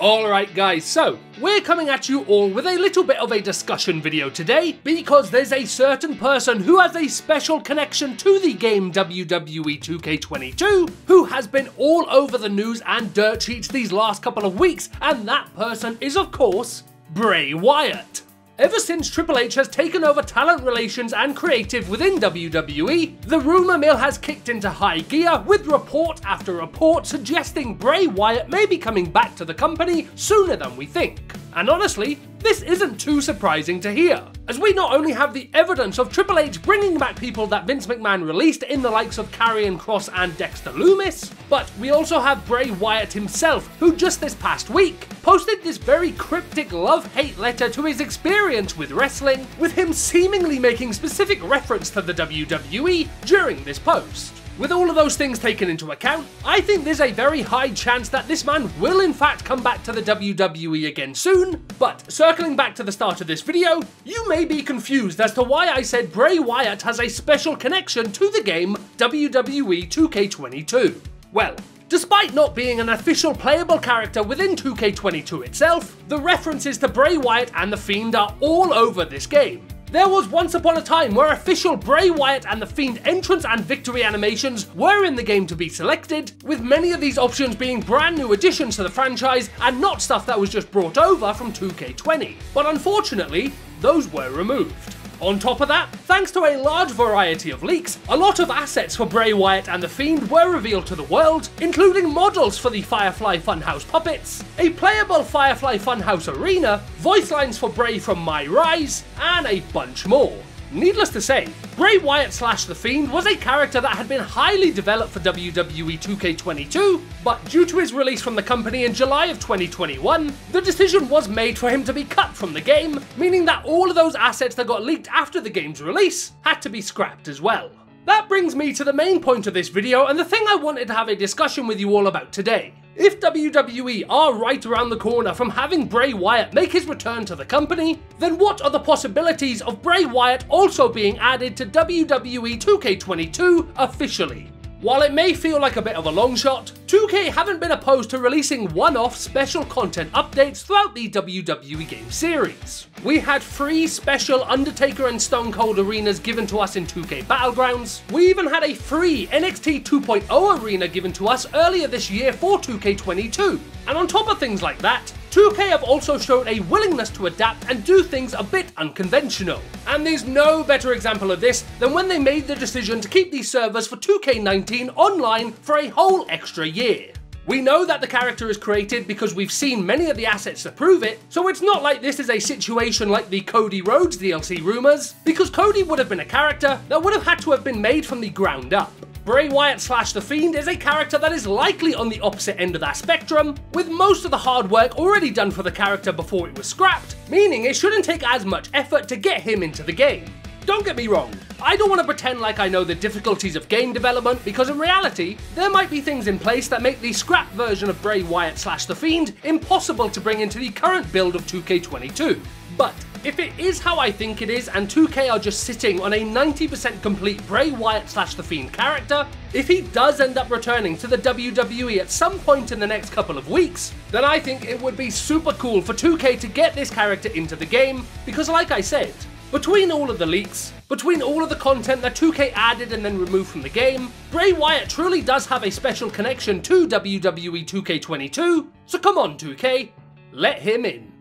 Alright guys, so we're coming at you all with a little bit of a discussion video today because there's a certain person who has a special connection to the game WWE 2K22 who has been all over the news and dirt sheets these last couple of weeks, and that person is of course Bray Wyatt. Ever since Triple H has taken over talent relations and creative within WWE, the rumour mill has kicked into high gear with report after report suggesting Bray Wyatt may be coming back to the company sooner than we think. And honestly, this isn't too surprising to hear, as we not only have the evidence of Triple H bringing back people that Vince McMahon released in the likes of Karrion Kross and Dexter Lumis, but we also have Bray Wyatt himself, who just this past week posted this very cryptic love-hate letter to his experience with wrestling, with him seemingly making specific reference to the WWE during this post. With all of those things taken into account, I think there's a very high chance that this man will in fact come back to the WWE again soon, but circling back to the start of this video, you may be confused as to why I said Bray Wyatt has a special connection to the game WWE 2K22. Well, despite not being an official playable character within 2K22 itself, the references to Bray Wyatt and The Fiend are all over this game. There was once upon a time where official Bray Wyatt and The Fiend entrance and victory animations were in the game to be selected, with many of these options being brand new additions to the franchise and not stuff that was just brought over from 2K20. But unfortunately, those were removed. On top of that, thanks to a large variety of leaks, a lot of assets for Bray Wyatt and The Fiend were revealed to the world, including models for the Firefly Funhouse puppets, a playable Firefly Funhouse arena, voice lines for Bray from My Rise, and a bunch more. Needless to say, Bray Wyatt / The Fiend was a character that had been highly developed for WWE 2K22, but due to his release from the company in July of 2021, the decision was made for him to be cut from the game, meaning that all of those assets that got leaked after the game's release had to be scrapped as well. That brings me to the main point of this video and the thing I wanted to have a discussion with you all about today. If WWE are right around the corner from having Bray Wyatt make his return to the company, then what are the possibilities of Bray Wyatt also being added to WWE 2K22 officially? While it may feel like a bit of a long shot, 2K haven't been opposed to releasing one-off special content updates throughout the WWE game series. We had 3 special Undertaker and Stone Cold arenas given to us in 2K Battlegrounds. We even had a free NXT 2.0 arena given to us earlier this year for 2K22. And on top of things like that, 2K have also shown a willingness to adapt and do things a bit unconventional. And there's no better example of this than when they made the decision to keep these servers for 2K19 online for a whole extra year. We know that the character is created because we've seen many of the assets to prove it, so it's not like this is a situation like the Cody Rhodes DLC rumours, because Cody would have been a character that would have had to have been made from the ground up. Bray Wyatt / The Fiend is a character that is likely on the opposite end of that spectrum, with most of the hard work already done for the character before it was scrapped, meaning it shouldn't take as much effort to get him into the game. Don't get me wrong, I don't want to pretend like I know the difficulties of game development, because in reality, there might be things in place that make the scrapped version of Bray Wyatt / The Fiend impossible to bring into the current build of 2K22. But if it is how I think it is and 2K are just sitting on a 90% complete Bray Wyatt / The Fiend character, if he does end up returning to the WWE at some point in the next couple of weeks, then I think it would be super cool for 2K to get this character into the game, because like I said, between all of the leaks, between all of the content that 2K added and then removed from the game, Bray Wyatt truly does have a special connection to WWE 2K22, so come on 2K, let him in.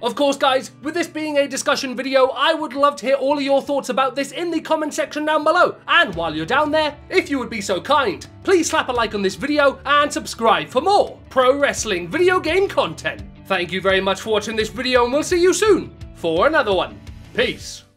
Of course guys, with this being a discussion video, I would love to hear all of your thoughts about this in the comment section down below, and while you're down there, if you would be so kind, please slap a like on this video and subscribe for more pro wrestling video game content. Thank you very much for watching this video and we'll see you soon for another one. Peace.